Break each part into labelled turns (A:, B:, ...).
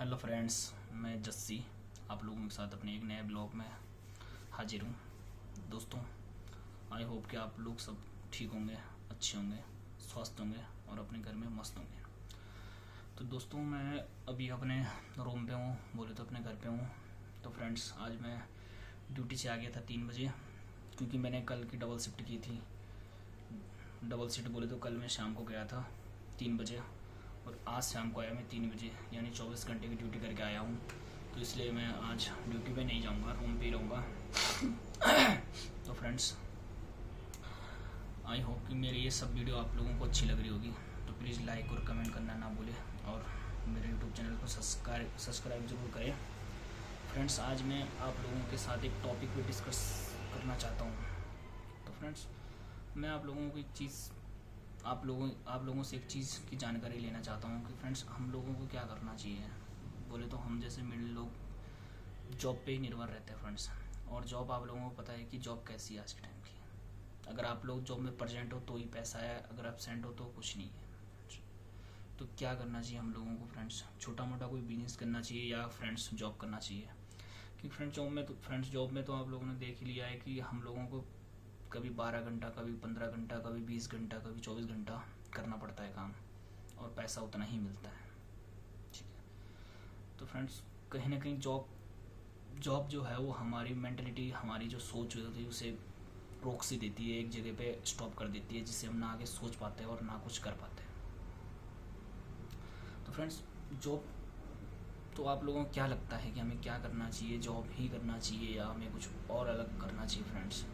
A: Hello friends, मैं जस्सी आप लोगों के साथ अपने एक नए ब्लॉग में हाजिर हूँ। दोस्तों, आई होप कि आप लोग सब ठीक होंगे, अच्छे होंगे, स्वस्थ होंगे और अपने घर में मस्त होंगे। तो दोस्तों, मैं अभी अपने रूम पे हूँ, बोले तो अपने घर पे हूँ। तो फ्रेंड्स, आज मैं ड्यूटी से आ गया था 3 बजे, क्योंकि मैंने कल की डबल शिफ्ट की थी। डबल शिफ्ट बोले तो कल मैं शाम को गया था 3 बजे और आज शाम को आया मैं 3 बजे, यानी 24 घंटे की ड्यूटी करके आया हूँ। तो इसलिए मैं आज ड्यूटी पे नहीं जाऊँगा, रूम पे ही रहूँगा। तो फ्रेंड्स, आई होप कि मेरी ये सब वीडियो आप लोगों को अच्छी लग रही होगी। तो प्लीज़ लाइक और कमेंट करना ना भूलें और मेरे यूट्यूब चैनल को सब्सक्राइब ज़रूर करें। फ्रेंड्स, आज मैं आप लोगों के साथ एक टॉपिक पे डिस्कस करना चाहता हूँ। तो फ्रेंड्स, मैं आप लोगों को एक चीज़ आप लोगों से एक चीज़ की जानकारी लेना चाहता हूँ कि फ्रेंड्स, हम लोगों को क्या करना चाहिए। बोले तो हम जैसे मिडिल लोग जॉब पे ही निर्भर रहते हैं फ्रेंड्स। और जॉब, आप लोगों को पता है कि जॉब कैसी है आज के टाइम की। अगर आप लोग जॉब में प्रेजेंट हो तो ही पैसा है, अगर एब्सेंट हो तो कुछ नहीं है। तो क्या करना चाहिए हम लोगों को फ्रेंड्स? छोटा मोटा कोई बिजनेस करना चाहिए या फ्रेंड्स जॉब करना चाहिए? क्योंकि फ्रेंड्स जॉब में तो आप लोगों ने देख ही लिया है कि हम लोगों को कभी 12 घंटा, कभी 15 घंटा, कभी 20 घंटा, कभी 24 घंटा करना पड़ता है काम, और पैसा उतना ही मिलता है। ठीक है। तो फ्रेंड्स, कहीं ना कहीं जॉब जो है वो हमारी मेंटलिटी, हमारी जो सोच होती है उसे रोक सी देती है, एक जगह पे स्टॉप कर देती है, जिससे हम ना आगे सोच पाते हैं और ना कुछ कर पाते हैं। तो फ्रेंड्स, जॉब तो आप लोगों को क्या लगता है कि हमें क्या करना चाहिए? जॉब ही करना चाहिए या हमें कुछ और अलग करना चाहिए फ्रेंड्स?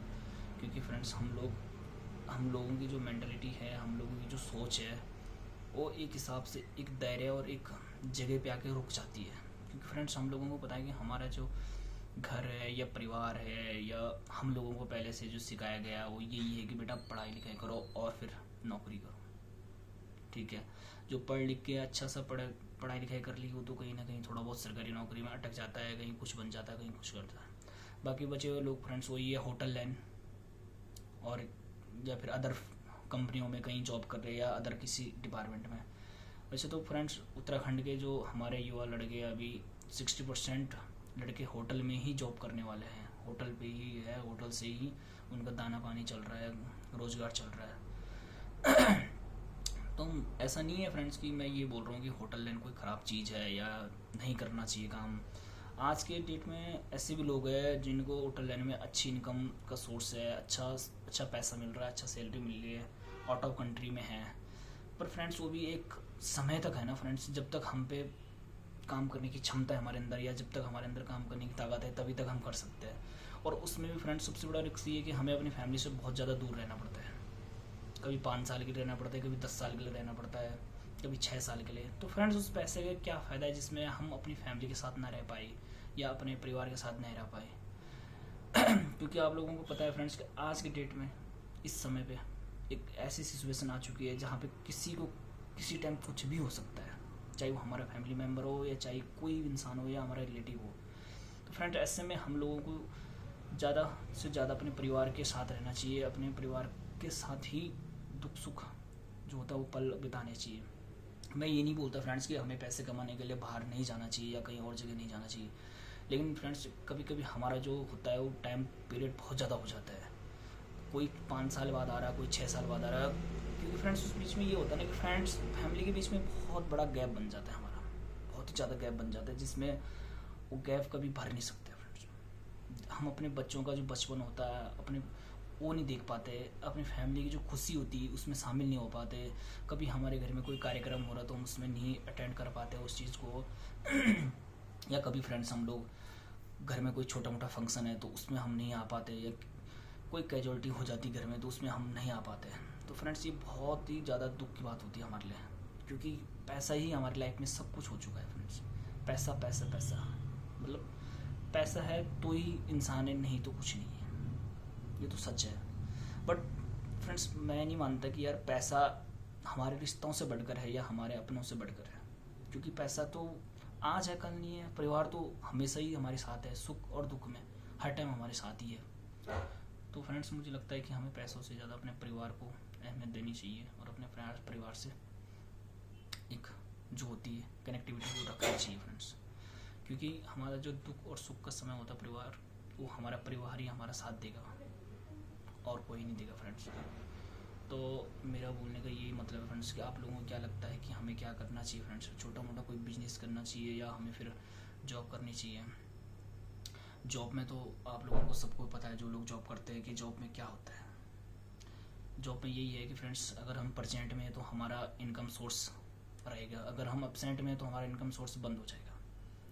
A: क्योंकि फ्रेंड्स, हम लोगों की जो मेंटलिटी है, हम लोगों की जो सोच है, वो एक हिसाब से एक दायरे और एक जगह पे आके रुक जाती है। क्योंकि फ्रेंड्स, हम लोगों को पता है कि हमारा जो घर है या परिवार है, या हम लोगों को पहले से जो सिखाया गया वो यही है कि बेटा पढ़ाई लिखाई करो और फिर नौकरी करो। ठीक है। जो पढ़ लिख के अच्छा सा पढ़ाई लिखाई कर ली, वो तो कहीं ना कहीं थोड़ा बहुत सरकारी नौकरी में अटक जाता है, कहीं कुछ बन जाता है, कहीं कुछ करता है। बाकी बचे हुए लोग फ्रेंड्स वही है, होटल लाइन और या फिर अदर कंपनियों में कहीं जॉब कर रहे हैं, या अदर किसी डिपार्टमेंट में। वैसे तो फ्रेंड्स, उत्तराखंड के जो हमारे युवा लड़के अभी 60% लड़के होटल में ही जॉब करने वाले हैं। होटल पे ही है, होटल से ही उनका दाना पानी चल रहा है, रोजगार चल रहा है। तो ऐसा नहीं है फ्रेंड्स कि मैं ये बोल रहा हूँ कि होटल लाइन कोई ख़राब चीज़ है या नहीं करना चाहिए काम। आज के डेट में ऐसे भी लोग हैं जिनको होटल लाइन में अच्छी इनकम का सोर्स है, अच्छा पैसा मिल रहा है, अच्छा सैलरी मिल रही है, आउट ऑफ कंट्री में है। पर फ्रेंड्स, वो भी एक समय तक है ना फ्रेंड्स। जब तक हम पे काम करने की क्षमता है हमारे अंदर, या जब तक हमारे अंदर काम करने की ताकत है, तभी तक हम कर सकते हैं। और उसमें भी फ्रेंड्स सबसे बड़ा रिस्क ये है कि हमें अपनी फैमिली से बहुत ज़्यादा दूर रहना पड़ता है। कभी 5 साल के लिए रहना पड़ता है, कभी 10 साल के लिए रहना पड़ता है, कभी 6 साल के लिए। तो फ्रेंड्स, उस पैसे का क्या फ़ायदा है जिसमें हम अपनी फैमिली के साथ ना रह पाए या अपने परिवार के साथ नहीं रह पाए। क्योंकि आप लोगों को पता है फ्रेंड्स कि आज के डेट में, इस समय पे एक ऐसी सिचुएशन आ चुकी है जहाँ पे किसी को किसी टाइम कुछ भी हो सकता है, चाहे वो हमारा फैमिली मेम्बर हो या चाहे कोई इंसान हो या हमारा रिलेटिव हो। तो फ्रेंड्स, ऐसे में हम लोगों को ज़्यादा से ज़्यादा अपने परिवार के साथ रहना चाहिए, अपने परिवार के साथ ही दुख सुख जो होता है वो पल बिताने चाहिए। मैं ये नहीं बोलता फ्रेंड्स कि हमें पैसे कमाने के लिए बाहर नहीं जाना चाहिए या कहीं और जगह नहीं जाना चाहिए। लेकिन फ्रेंड्स, कभी कभी हमारा जो होता है वो टाइम पीरियड बहुत ज़्यादा हो जाता है। कोई 5 साल बाद आ रहा है, कोई 6 साल बाद आ रहा है। क्योंकि फ्रेंड्स, उस बीच में ये होता है ना कि फ्रेंड्स फैमिली के बीच में बहुत बड़ा गैप बन जाता है हमारा, बहुत ही ज़्यादा गैप बन जाता है, जिसमें वो गैप कभी भर नहीं सकते फ्रेंड्स। हम अपने बच्चों का जो बचपन होता है अपने वो नहीं देख पाते, अपनी फैमिली की जो खुशी होती है उसमें शामिल नहीं हो पाते। कभी हमारे घर में कोई कार्यक्रम हो रहा तो हम उसमें नहीं अटेंड कर पाते उस चीज़ को। या कभी फ्रेंड्स, हम लोग घर में कोई छोटा मोटा फंक्शन है तो उसमें हम नहीं आ पाते, या कोई कैजुअलिटी हो जाती घर में तो उसमें हम नहीं आ पाते। तो फ्रेंड्स, ये बहुत ही ज़्यादा दुख की बात होती है हमारे लिए, क्योंकि पैसा ही हमारी लाइफ में सब कुछ हो चुका है फ्रेंड्स। पैसा पैसा पैसा, मतलब पैसा है तो ही इंसान है, नहीं तो कुछ नहीं है। ये तो सच है। बट फ्रेंड्स, मैं नहीं मानता कि यार पैसा हमारे रिश्तों से बढ़कर है या हमारे अपनों से बढ़कर है। क्योंकि पैसा तो आज है, कल नहीं है। परिवार तो हमेशा ही हमारे साथ है, सुख और दुख में हर टाइम हमारे साथ ही है। तो फ्रेंड्स, मुझे लगता है कि हमें पैसों से ज़्यादा अपने परिवार को अहमियत देनी चाहिए और अपने परिवार से एक जो होती है कनेक्टिविटी वो रखनी चाहिए फ्रेंड्स, क्योंकि हमारा जो दुख और सुख का समय होता है परिवार, वो हमारा परिवार ही हमारा साथ देगा और कोई नहीं देगा फ्रेंड्स। तो मेरा बोलने का यही मतलब है फ्रेंड्स कि आप लोगों को क्या लगता है कि हमें क्या करना चाहिए फ्रेंड्स? छोटा मोटा कोई बिजनेस करना चाहिए या हमें फिर जॉब करनी चाहिए? जॉब में तो आप लोगों को सबको पता है, जो लोग जॉब करते हैं, कि जॉब में क्या होता है। जॉब में यही है कि फ्रेंड्स अगर हम परसेंट में हैं तो हमारा इनकम सोर्स रहेगा, अगर हम एब्सेंट में हैं तो हमारा इनकम सोर्स बंद हो जाएगा।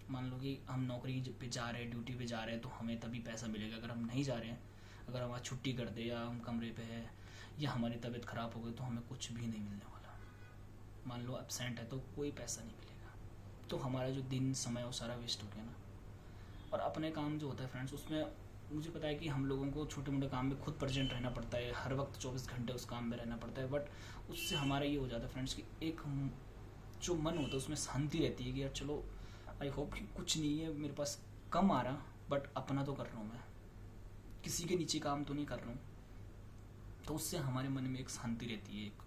A: मान लो कि हम नौकरी पे जा रहे हैं, ड्यूटी पे जा रहे हैं, तो हमें तभी पैसा मिलेगा। अगर हम नहीं जा रहे हैं, अगर हम आज छुट्टी कर दे या हम कमरे पे है या हमारी तबीयत ख़राब हो गई, तो हमें कुछ भी नहीं मिलने वाला। मान लो एब्सेंट है तो कोई पैसा नहीं मिलेगा, तो हमारा जो दिन समय वो सारा वेस्ट हो गया ना। और अपने काम जो होता है फ्रेंड्स, उसमें मुझे पता है कि हम लोगों को छोटे मोटे काम में खुद प्रेजेंट रहना पड़ता है, हर वक्त 24 घंटे उस काम में रहना पड़ता है, बट उससे हमारा ये हो जाता है फ्रेंड्स कि एक जो मन होता है उसमें शांति रहती है कि यार चलो आई होप कि कुछ नहीं है मेरे पास कम आ रहा, बट अपना तो कर रहा हूँ मैं, किसी के नीचे काम तो नहीं कर रहा हूँ। तो उससे हमारे मन में एक शांति रहती है, एक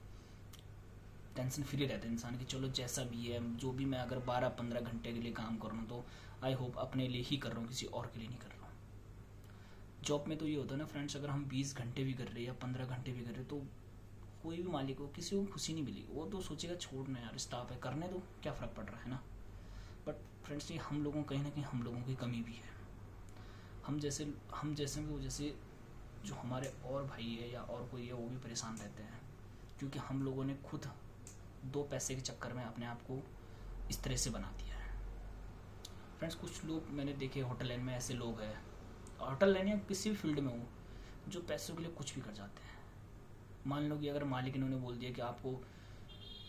A: टेंशन फ्री रहता है इंसान कि चलो जैसा भी है, जो भी मैं अगर 12-15 घंटे के लिए काम कर रहा हूँ तो आई होप अपने लिए ही कर रहा हूँ, किसी और के लिए नहीं कर रहा हूँ। जॉब में तो ये होता है ना फ्रेंड्स, अगर हम 20 घंटे भी कर रहे हैं या 15 घंटे भी कर रहे हैं, तो कोई भी मालिक हो किसी को खुशी नहीं मिलेगी, वो तो सोचेगा छोड़ना यार, स्टाफ है करने दो, क्या फ़र्क पड़ रहा है ना। बट फ्रेंड्स ये हम लोगों कहीं ना कहीं हम लोगों की कमी भी है। हम जैसे की वजह से जो हमारे और भाई है या और कोई है वो भी परेशान रहते हैं, क्योंकि हम लोगों ने खुद 2 पैसे के चक्कर में अपने आप को इस तरह से बना दिया है फ्रेंड्स। कुछ लोग मैंने देखे होटल लाइन में ऐसे लोग हैं, होटल लाइन या किसी भी फील्ड में हो, जो पैसों के लिए कुछ भी कर जाते हैं। मान लो कि अगर मालिक इन्होंने बोल दिया कि आपको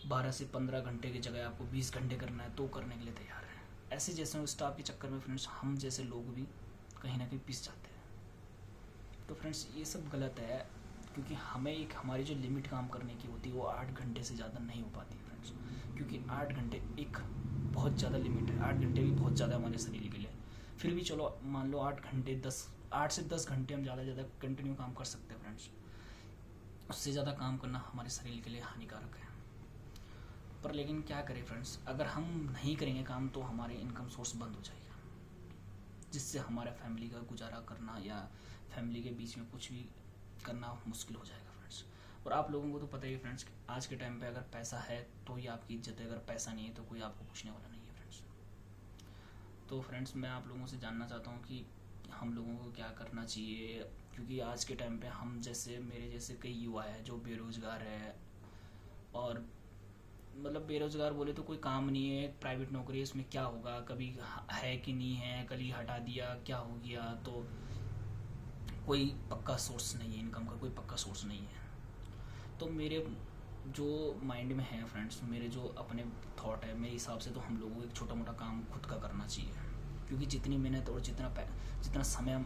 A: 12 से 15 घंटे की जगह आपको 20 घंटे करना है, तो करने के लिए तैयार है। ऐसे जैसे स्टाफ के चक्कर में फ्रेंड्स हम जैसे लोग भी कहीं ना कहीं पिस जाते हैं। तो फ्रेंड्स ये सब गलत है, क्योंकि हमें एक हमारी जो लिमिट काम करने की होती है वो 8 घंटे से ज़्यादा नहीं हो पाती फ्रेंड्स, क्योंकि 8 घंटे एक बहुत ज़्यादा लिमिट है। 8 घंटे भी बहुत ज़्यादा हमारे शरीर के लिए। फिर भी चलो मान लो 8 से 10 घंटे हम ज़्यादा कंटिन्यू काम कर सकते हैं फ्रेंड्स, उससे ज़्यादा काम करना हमारे शरीर के लिए हानिकारक है। पर लेकिन क्या करें फ्रेंड्स, अगर हम नहीं करेंगे काम तो हमारे इनकम सोर्स बंद हो जाएगा, जिससे हमारा फैमिली का गुजारा करना या फैमिली के बीच में कुछ भी करना मुश्किल हो जाएगा फ्रेंड्स। और आप लोगों को तो पता ही है फ्रेंड्स, आज के टाइम पे अगर पैसा है तो ही आपकी इज्जत है, अगर पैसा नहीं है तो कोई आपको पूछने वाला नहीं है फ्रेंड्स। तो फ्रेंड्स मैं आप लोगों से जानना चाहता हूँ कि हम लोगों को क्या करना चाहिए, क्योंकि आज के टाइम पे हम जैसे मेरे जैसे कई युवा है जो बेरोज़गार है, और मतलब बेरोज़गार बोले तो कोई काम नहीं है, प्राइवेट नौकरी है, उसमें क्या होगा, कभी है कि नहीं है, कल ही हटा दिया क्या हो गया, तो कोई पक्का सोर्स नहीं है इनकम का, कोई पक्का सोर्स नहीं है। तो मेरे जो माइंड में है फ्रेंड्स, मेरे जो अपने थॉट है, मेरे हिसाब से तो हम लोगों को एक छोटा मोटा काम खुद का करना चाहिए, क्योंकि जितनी मेहनत और जितना समय हम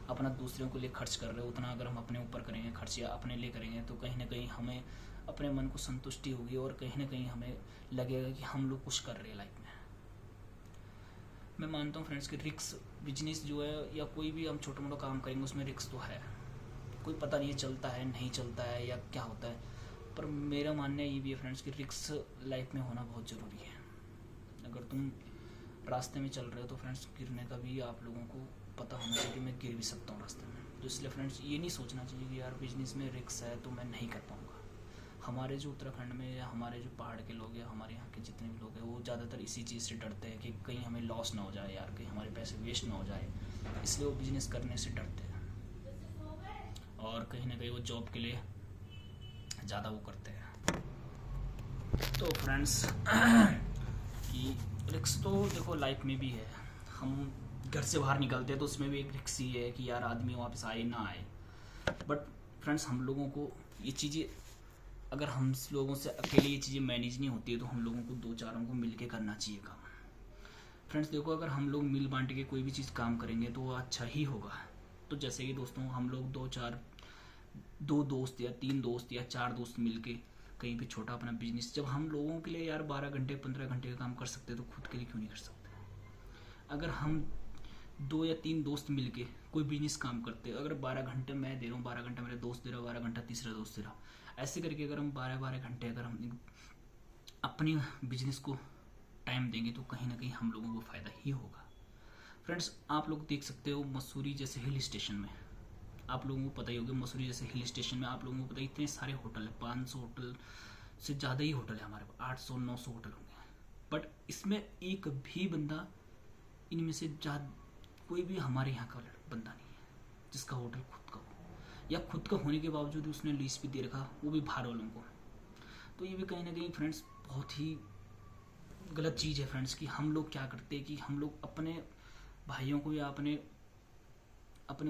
A: अपना दूसरों के लिए खर्च कर रहे हो, उतना अगर हम अपने ऊपर करेंगे खर्च या अपने लिए करेंगे, तो कहीं ना कहीं हमें अपने मन को संतुष्टि होगी और कहीं ना कहीं हमें लगेगा कि हम लोग कुछ कर रहे हैं लाइफ में। मैं मानता हूँ फ्रेंड्स कि रिस्क बिजनेस जो है या कोई भी हम छोटा मोटा काम करेंगे उसमें रिस्क तो है, कोई पता नहीं चलता है नहीं चलता है या क्या होता है, पर मेरा मानना ये भी है फ्रेंड्स कि रिस्क लाइफ में होना बहुत ज़रूरी है। अगर तुम रास्ते में चल रहे हो तो फ्रेंड्स गिरने का भी आप लोगों को पता होना चाहिए कि मैं गिर भी सकता हूँ रास्ते में। तो इसलिए फ्रेंड्स ये नहीं सोचना चाहिए कि यार बिजनेस में रिस्क है तो मैं नहीं कर पाऊँगा। हमारे जो उत्तराखंड में या हमारे जो पहाड़ के लोग हैं, हमारे यहाँ के जितने भी लोग हैं, वो ज़्यादातर इसी चीज़ से डरते हैं कि कहीं हमें लॉस ना हो जाए यार, कहीं हमारे पैसे वेस्ट ना हो जाए, इसलिए वो बिज़नेस करने से डरते हैं और कहीं ना कहीं वो जॉब के लिए ज़्यादा वो करते हैं। तो फ्रेंड्स कि रिस्क तो देखो लाइफ में भी है, हम घर से बाहर निकलते हैं तो उसमें भी एक रिस्क ही है कि यार आदमी वापस आए ना आए। बट फ्रेंड्स हम लोगों को ये चीज़ें, अगर हम लोगों से अकेले ये चीज़ें मैनेज नहीं होती है तो हम लोगों को 2-4 को मिल के करना चाहिए काम। फ्रेंड्स देखो, अगर हम लोग मिल बांट के कोई भी चीज़ काम करेंगे तो वो अच्छा ही होगा। तो जैसे कि दोस्तों हम लोग 2 दोस्त या 3 दोस्त या 4 दोस्त मिल के कहीं भी छोटा अपना बिजनेस, जब हम लोगों के लिए यार 12 घंटे 15 घंटे का काम कर सकते हैं तो खुद के लिए क्यों नहीं कर सकते। अगर हम 2 या 3 दोस्त मिल के कोई बिजनेस काम करते हैं, अगर 12 घंटे मैं दे रहा हूँ, 12 घंटे मेरे दोस्त दे रहा, 12 घंटा तीसरा दोस्त दे रहा, ऐसे करके अगर हम 12-12 घंटे अगर हम अपनी बिजनेस को टाइम देंगे तो कहीं ना कहीं हम लोगों को फ़ायदा ही होगा। फ्रेंड्स, आप लोग देख सकते हो मसूरी जैसे हिल स्टेशन में, आप लोगों को पता ही होगा, मसूरी जैसे हिल स्टेशन में आप लोगों को पता है इतने सारे होटल है, 500 होटल से ज़्यादा ही होटल है हमारे पास, 800-900 होटल होंगे। बट इसमें एक भी बंदा, इनमें से कोई भी हमारे यहाँ का बंदा नहीं है जिसका होटल खुद का हो, या खुद का होने के बावजूद उसने लीज पे दे रखा, वो भी बाहर वालों को। तो ये भी कहीं ना कहीं फ्रेंड्स बहुत ही गलत चीज़ है फ्रेंड्स, कि हम लोग क्या करते हैं कि हम लोग अपने भाइयों को या अपने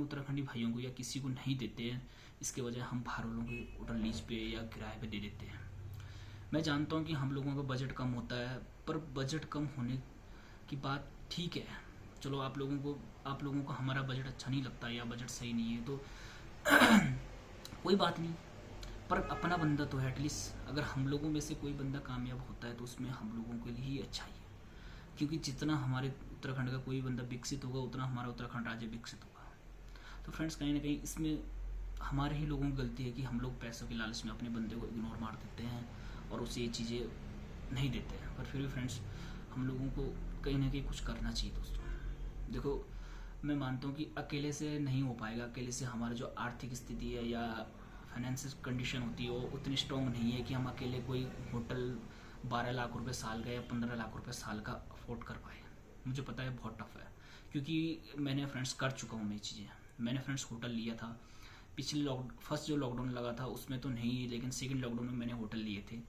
A: उत्तराखंडी भाइयों को या किसी को नहीं देते हैं, इसके वजह हम बाहर वालों के होटल लीज पे या किराए पे दे देते हैं। मैं जानता हूँ कि हम लोगों का बजट कम होता है, पर बजट कम होने की बात ठीक है, चलो आप लोगों को हमारा बजट अच्छा नहीं लगता या बजट सही नहीं है तो कोई बात नहीं, पर अपना बंदा तो है एटलीस्ट। अगर हम लोगों में से कोई बंदा कामयाब होता है तो उसमें हम लोगों के लिए ही अच्छा ही है, क्योंकि जितना हमारे उत्तराखंड का कोई बंदा विकसित होगा उतना हमारा उत्तराखंड राज्य विकसित होगा। तो फ्रेंड्स, कहीं ना कहीं इसमें हमारे ही लोगों की गलती है कि हम लोग पैसों के लालच में अपने बंदे को इग्नोर मार देते हैं और उसे ये चीज़ें नहीं देते हैं। पर फिर भी फ्रेंड्स, हम लोगों को कहीं ना कहीं कुछ करना चाहिए दोस्तों। देखो, मैं मानता हूँ कि अकेले से नहीं हो पाएगा, अकेले से हमारा जो आर्थिक स्थिति है या फाइनेंशियल कंडीशन होती है वो उतनी स्ट्रॉन्ग नहीं है कि हम अकेले कोई होटल 12 लाख रुपए साल का या 15 लाख रुपए साल का अफोर्ड कर पाए। मुझे पता है बहुत टफ है, क्योंकि मैंने फ्रेंड्स कर चुका हूँ मैं चीज़ें। मैंने फ्रेंड्स होटल लिया था पिछले फर्स्ट जो लॉकडाउन लगा था उसमें तो नहीं, लेकिन सेकंड लॉकडाउन में मैंने होटल लिए थे,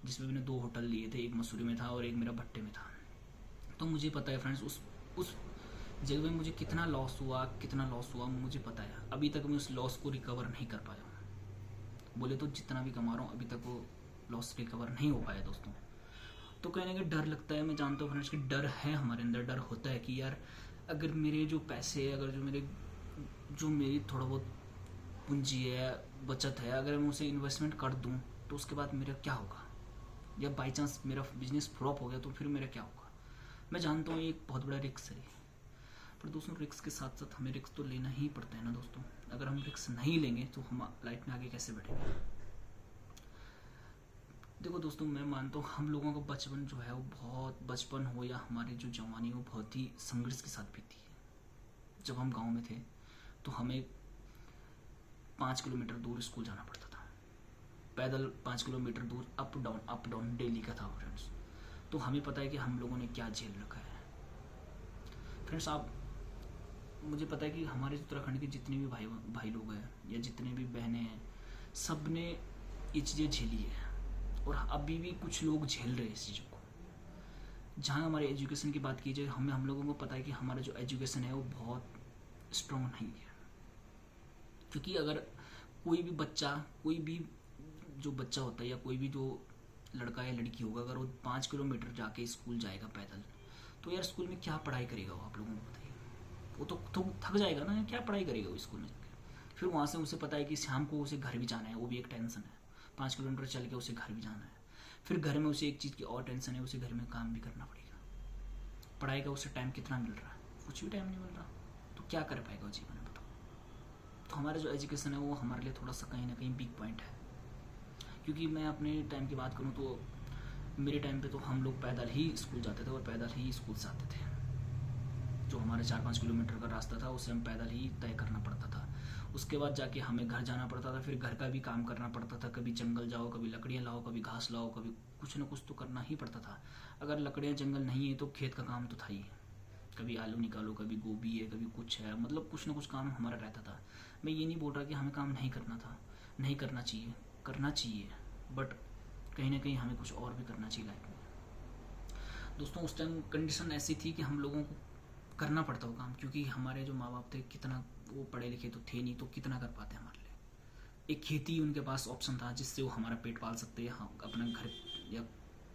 A: जिसमें मैंने 2 होटल लिए थे, एक मसूरी में था और एक मेरा भट्टे में था। तो मुझे पता है फ्रेंड्स उस जगह में मुझे कितना लॉस हुआ मुझे पता है। अभी तक मैं उस लॉस को रिकवर नहीं कर पाया हूँ, बोले तो जितना भी कमा रहा हूँ अभी तक वो लॉस रिकवर नहीं हो पाया दोस्तों। तो कहने का डर लगता है, मैं जानता हूँ फ्रेंड्स कि डर है हमारे अंदर, डर होता है कि यार अगर मेरे जो पैसे, अगर जो मेरी थोड़ा बहुत पूंजी है, बचत है, अगर मैं उसे इन्वेस्टमेंट कर दूं तो उसके बाद मेरा क्या होगा, या बाई चांस मेरा बिजनेस फ्लॉप हो गया तो फिर मेरा क्या होगा। मैं जानता हूँ ये एक बहुत बड़ा रिस्क है, पर दोस्तों रिस्क के साथ साथ हमें रिस्क तो लेना ही पड़ता है ना दोस्तों। अगर हम रिस्क नहीं लेंगे तो हम लाइफ में आगे कैसे बढ़ेंगे। देखो दोस्तों, मैं मानता हूँ हम लोगों का बचपन जो है वो बहुत, बचपन हो या हमारी जो जवानी हो, बहुत ही संघर्ष के साथ बीती है। जब हम गाँव में थे तो हमें 5 किलोमीटर दूर स्कूल जाना पड़ता था, पैदल 5 किलोमीटर दूर, अप डाउन डेली का था फ्रेंड्स। तो हमें पता है कि हम लोगों ने क्या झेल रखा है फ्रेंड्स। मुझे पता है कि हमारे उत्तराखंड के जितने भी भाई लोग हैं या जितने भी बहनें हैं, सब ने ये चीज़ें झेली है और अभी भी कुछ लोग झेल रहे हैं इस चीज़ों को। जहाँ हमारे एजुकेशन की बात की जाए, हम लोगों को पता है कि हमारा जो एजुकेशन है वो बहुत स्ट्रॉन्ग नहीं है, क्योंकि अगर कोई भी जो बच्चा होता है या कोई भी जो लड़का या लड़की होगा, अगर वो 5 किलोमीटर जाके स्कूल जाएगा पैदल, तो यार स्कूल में क्या पढ़ाई करेगा वो, आप लोगों को बताइए। वो तो थक जाएगा ना, क्या पढ़ाई करेगा वो स्कूल में जाकर। फिर वहाँ से उसे पता है कि शाम को उसे घर भी जाना है, वो भी एक टेंशन है, 5 किलोमीटर चल के उसे घर भी जाना है। फिर घर में उसे एक चीज़ की और टेंशन है, उसे घर में काम भी करना पड़ेगा। पढ़ाई का उसे टाइम कितना मिल रहा है, कुछ भी टाइम नहीं मिल रहा, तो क्या कर पाएगा वो जीवन में, बताओ। तो हमारा जो एजुकेशन है वो हमारे लिए थोड़ा सा कहीं ना कहीं वीक पॉइंट है। क्योंकि मैं अपने टाइम की बात करूँ तो मेरे टाइम पे तो हम लोग पैदल ही स्कूल जाते थे और पैदल ही स्कूल से आते थे। जो हमारे 4-5 किलोमीटर का रास्ता था उसे हम पैदल ही तय करना पड़ता था। उसके बाद जाके हमें घर जाना पड़ता था, फिर घर का भी काम करना पड़ता था, कभी जंगल जाओ, कभी लकड़ियाँ लाओ, कभी घास लाओ, कभी कुछ ना कुछ तो करना ही पड़ता था। अगर लकड़ियाँ जंगल नहीं है तो खेत का काम तो था ही, कभी आलू निकालो, कभी गोभी है, कभी कुछ है, मतलब कुछ ना कुछ काम हमारा रहता था। मैं ये नहीं बोल रहा कि हमें काम नहीं करना चाहिए, करना चाहिए, बट कहीं ना कहीं हमें कुछ और भी करना चाहिए लाइफ में दोस्तों। उस टाइम कंडीशन ऐसी थी कि हम लोगों को करना पड़ता वो काम, क्योंकि हमारे जो माँ बाप थे कितना वो पढ़े लिखे तो थे नहीं, तो कितना कर पाते हमारे लिए। एक खेती उनके पास ऑप्शन था जिससे वो हमारा पेट पाल सकते हैं, हम अपना घर या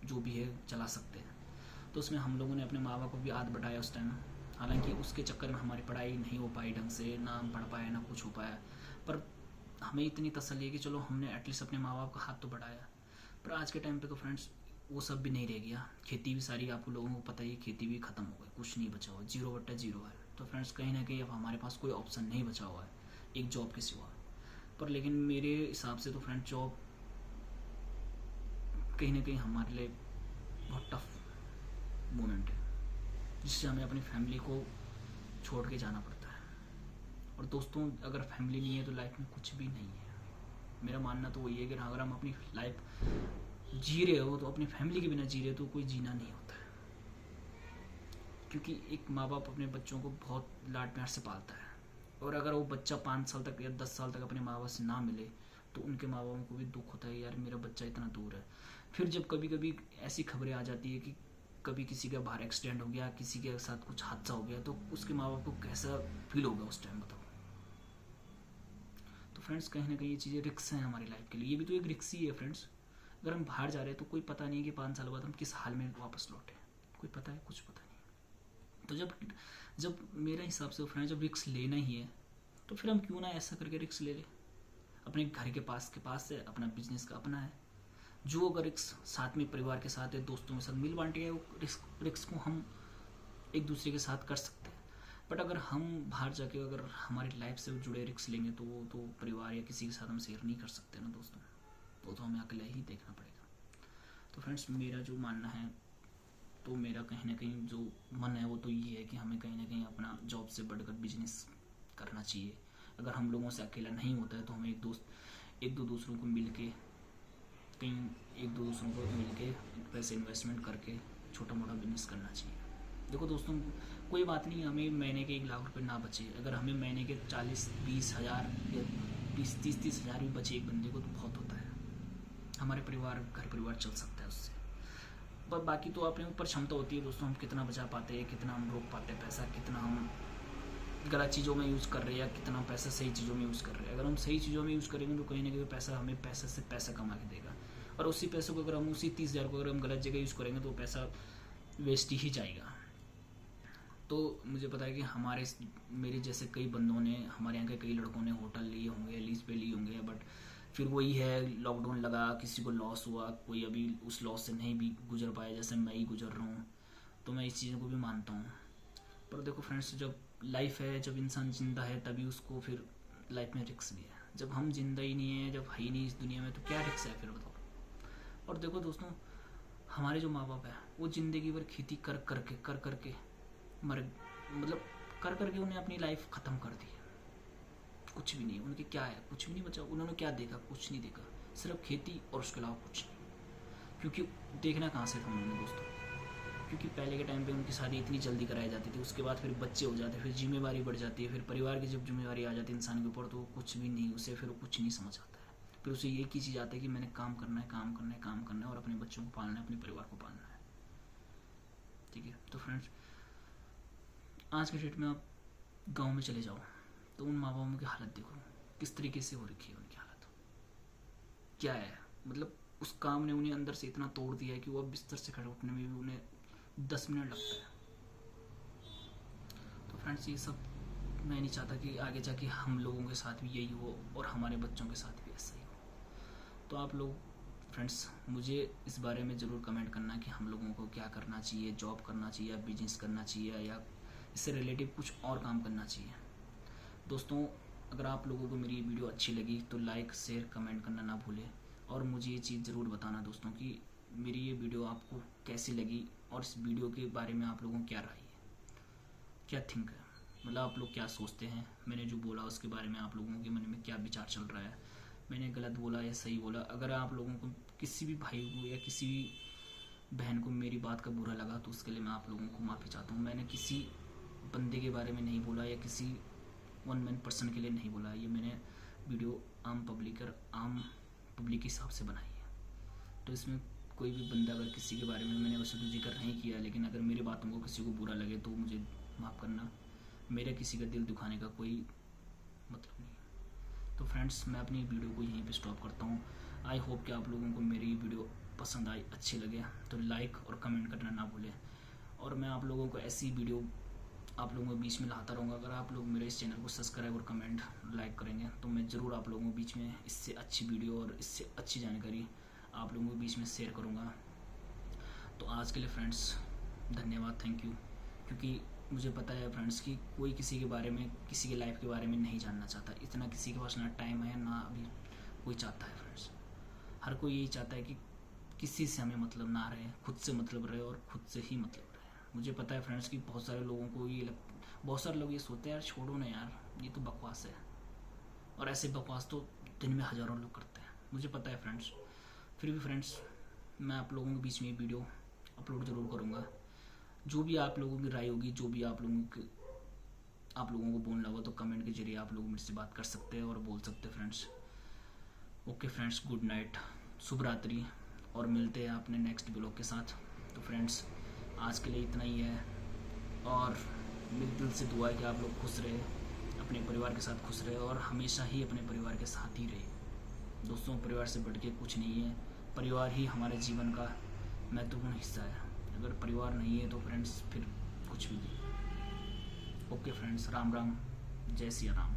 A: जो भी है चला सकते हैं। तो उसमें हम लोगों ने अपने माँ बाप को भी हाथ बटाया उस टाइम। हालांकि उसके चक्कर में हमारी पढ़ाई नहीं हो पाई ढंग से, ना हम पढ़ पाए ना कुछ हो पाया, पर हमें इतनी तसल्ली है कि चलो हमने एटलीस्ट अपने माँ बाप का हाथ तो बढ़ाया। पर आज के टाइम पे तो फ्रेंड्स वो सब भी नहीं रह गया। खेती भी सारी आपको लोगों को पता ही है, खेती भी खत्म हो गई, कुछ नहीं बचा हुआ, 0/0 है। तो फ्रेंड्स कहीं ना कहीं अब हमारे पास कोई ऑप्शन नहीं बचा हुआ है एक जॉब के सिवा। पर लेकिन मेरे हिसाब से तो फ्रेंड्स जॉब कहीं ना कहीं हमारे लिए बहुत टफ मोमेंट है जिससे हमें अपनी फैमिली को छोड़ के जाना पड़ता है। और दोस्तों, अगर फैमिली नहीं है तो लाइफ में कुछ भी नहीं है। मेरा मानना तो वही है कि अगर हम अपनी लाइफ जी रहे हो तो अपनी फैमिली के बिना जी रहे हो तो कोई जीना नहीं होता है। क्योंकि एक माँ बाप अपने बच्चों को बहुत लाड प्यार से पालता है, और अगर वो बच्चा 5 साल तक या 10 साल तक अपने माँ बाप से ना मिले तो उनके माँ बापों को भी दुख होता है, यार मेरा बच्चा इतना दूर है। फिर जब कभी कभी ऐसी खबरें आ जाती है कि कभी किसी का बाहर एक्सीडेंट हो गया, किसी के साथ कुछ हादसा हो गया, तो उसके माँ बाप को कैसा फील होगा उस टाइम, बताओ। तो फ्रेंड्स, कहीं ना कहीं ये चीज़ें रिक्स हैं हमारी लाइफ के लिए। ये भी तो एक रिक्स ही है फ्रेंड्स। अगर हम बाहर जा रहे हैं तो कोई पता नहीं है कि 5 साल बाद हम किस हाल में वापस लौटे, कोई पता है? कुछ पता नहीं। तो जब मेरे हिसाब से फ्रेंड्स, जब रिक्स लेना ही है तो फिर हम क्यों ना ऐसा करके रिक्स ले लें। अपने घर के पास है, अपना बिजनेस का अपना है, जो अगर रिक्स साथ में परिवार के साथ है, दोस्तों के साथ मिल बांट के वो रिक्स को हम एक दूसरे के साथ कर सकते हैं। बट अगर हम बाहर जाके अगर हमारी लाइफ से जुड़े रिक्स लेंगे तो वो तो परिवार या किसी के साथ हम शेयर नहीं कर सकते ना दोस्तों, वो तो हमें अकेले ही देखना पड़ेगा। तो फ्रेंड्स, मेरा जो मानना है, तो मेरा कहीं ना कहीं जो मन है वो तो ये है कि हमें कहीं ना कहीं अपना जॉब से बढ़कर बिजनेस करना चाहिए। अगर हम लोगों से अकेला नहीं होता है तो हमें एक दो दूसरों को मिल के पैसे इन्वेस्टमेंट करके छोटा मोटा बिजनेस करना चाहिए। देखो दोस्तों, कोई बात नहीं, हमें महीने के 1 लाख रुपए ना बचे, अगर हमें महीने के 40-20 हज़ार या 20-30 हज़ार भी बचे एक बंदे को तो बहुत होता है। हमारे घर परिवार चल सकता है उससे। पर बाकी तो अपने ऊपर क्षमता होती है दोस्तों, हम कितना बचा पाते हैं, कितना हम रोक पाते हैं पैसा, कितना हम गलत चीज़ों में यूज़ कर रहे हैं या कितना पैसा सही चीज़ों में यूज़ कर रहे हैं। अगर हम सही चीज़ों में यूज़ करेंगे तो कहीं ना कहीं पैसा हमें पैसे से पैसा कमा के देगा, और उसी पैसे को अगर हम उसी 30,000 को अगर हम गलत जगह यूज़ करेंगे तो पैसा वेस्ट ही जाएगा। तो मुझे पता है कि मेरे जैसे कई बंदों ने, हमारे यहाँ के कई लड़कों ने होटल लिए होंगे, लीज पे लिए होंगे, बट फिर वही है, लॉकडाउन लगा, किसी को लॉस हुआ, कोई अभी उस लॉस से नहीं भी गुजर पाया, जैसे मैं ही गुजर रहा हूँ। तो मैं इस चीज़ों को भी मानता हूँ। पर देखो फ्रेंड्स, जब लाइफ है, जब इंसान जिंदा है तभी उसको फिर लाइफ में रिक्स भी है। जब हम जिंदा ही नहीं है, जब है ही नहीं इस दुनिया में, तो क्या रिक्स है फिर, बताओ। और देखो दोस्तों, हमारे जो माँ बाप है वो ज़िंदगी भर खेती कर करके कर करके उन्हें अपनी लाइफ ख़त्म कर दी। कुछ भी नहीं, उनके क्या है, कुछ भी नहीं बचा। उन्होंने क्या देखा? कुछ नहीं देखा, सिर्फ खेती और उसके अलावा कुछ नहीं। क्योंकि देखना कहाँ से था उन्होंने दोस्तों, क्योंकि पहले के टाइम पे उनकी शादी इतनी जल्दी कराई जाती थी, उसके बाद फिर बच्चे हो जाते, फिर जिम्मेवारी बढ़ जाती है, फिर परिवार की जब जिम्मेवारी आ जाती है इंसान के ऊपर तो कुछ भी नहीं, उसे फिर कुछ नहीं समझ आता है। फिर उसे एक ही चीज़ आता है कि मैंने काम करना है और अपने बच्चों को पालना है, अपने परिवार को पालना है। ठीक है, तो फ्रेंड्स, आज के डेट में आप गाँव में चले जाओ तो उन माँ बापों की हालत देखो किस तरीके से हो रखी है। उनकी हालत क्या है, मतलब उस काम ने उन्हें अंदर से इतना तोड़ दिया है कि वो अब बिस्तर से खड़े उठने में भी उन्हें 10 मिनट लगता है। तो फ्रेंड्स, ये सब मैं नहीं चाहता कि आगे जाके हम लोगों के साथ भी यही हो और हमारे बच्चों के साथ भी ऐसा ही हो। तो आप लोग फ्रेंड्स मुझे इस बारे में ज़रूर कमेंट करना कि हम लोगों को क्या करना चाहिए, जॉब करना चाहिए या बिजनेस करना चाहिए या इससे रिलेटिव कुछ और काम करना चाहिए। दोस्तों, अगर आप लोगों को मेरी वीडियो अच्छी लगी तो लाइक शेयर कमेंट करना ना भूलें, और मुझे ये चीज़ ज़रूर बताना दोस्तों कि मेरी ये वीडियो आपको कैसी लगी और इस वीडियो के बारे में आप लोगों को क्या राय है, क्या थिंक है, मतलब आप लोग क्या सोचते हैं। मैंने जो बोला उसके बारे में आप लोगों के मन में क्या विचार चल रहा है, मैंने गलत बोला या सही बोला। अगर आप लोगों को किसी भी भाई को या किसी भी बहन को मेरी बात का बुरा लगा तो उसके लिए मैं आप लोगों को माफ़ी चाहता हूँ। मैंने किसी बंदे के बारे में नहीं बोला या किसी वन मैन पर्सन के लिए नहीं बोला, ये मैंने वीडियो आम पब्लिक के हिसाब से बनाई है। तो इसमें कोई भी बंदा अगर किसी के बारे में, मैंने वैसे तो जिक्र नहीं किया, लेकिन अगर मेरी बातों को किसी को बुरा लगे तो मुझे माफ़ करना, मेरा किसी का दिल दुखाने का कोई मतलब नहीं। तो फ्रेंड्स, मैं अपनी वीडियो को यहीं पे स्टॉप करता हूँ। आई होप कि आप लोगों को मेरी वीडियो पसंद आई, अच्छी लगे तो लाइक और कमेंट करना ना भूलें, और मैं आप लोगों को ऐसी वीडियो आप लोगों के बीच में लाता रहूँगा। अगर आप लोग मेरे इस चैनल को सब्सक्राइब और कमेंट लाइक करेंगे तो मैं ज़रूर आप लोगों के बीच में इससे अच्छी वीडियो और इससे अच्छी जानकारी आप लोगों के बीच में शेयर करूँगा। तो आज के लिए फ्रेंड्स धन्यवाद, थैंक यू। क्योंकि मुझे पता है फ्रेंड्स कि कोई किसी के बारे में, किसी के लाइफ के बारे में नहीं जानना चाहता, इतना किसी के पास ना टाइम है ना अभी कोई चाहता है। फ्रेंड्स, हर कोई यही चाहता है कि किसी से हमें मतलब ना रहे, खुद से मतलब रहे और खुद से ही मतलब रहे। मुझे पता है फ्रेंड्स कि बहुत सारे लोगों को बहुत सारे लोग ये सोचते हैं यार छोड़ो ना यार, ये तो बकवास है, और ऐसे बकवास तो दिन में हज़ारों लोग करते हैं, मुझे पता है फ्रेंड्स। फिर भी फ्रेंड्स मैं आप लोगों के बीच में ये वीडियो अपलोड ज़रूर करूँगा। जो भी आप लोगों की राय होगी, जो भी आप लोगों को बोलना होगा तो कमेंट के जरिए आप लोग मेरे से बात कर सकते हैं और बोल सकते हैं friends. Okay friends, good night, शुभ रात्रि, और मिलते हैं अपने नेक्स्ट ब्लॉग के साथ। तो फ्रेंड्स आज के लिए इतना ही है, और मेरे दिल से दुआ है कि आप लोग खुश रहे, अपने परिवार के साथ खुश रहे, और हमेशा ही अपने परिवार के साथ ही रहे। दोस्तों परिवार से बढ़ के कुछ नहीं है, परिवार ही हमारे जीवन का महत्वपूर्ण हिस्सा है। अगर परिवार नहीं है तो फ्रेंड्स फिर कुछ भी नहीं। ओके फ्रेंड्स, राम राम, जय सिया राम।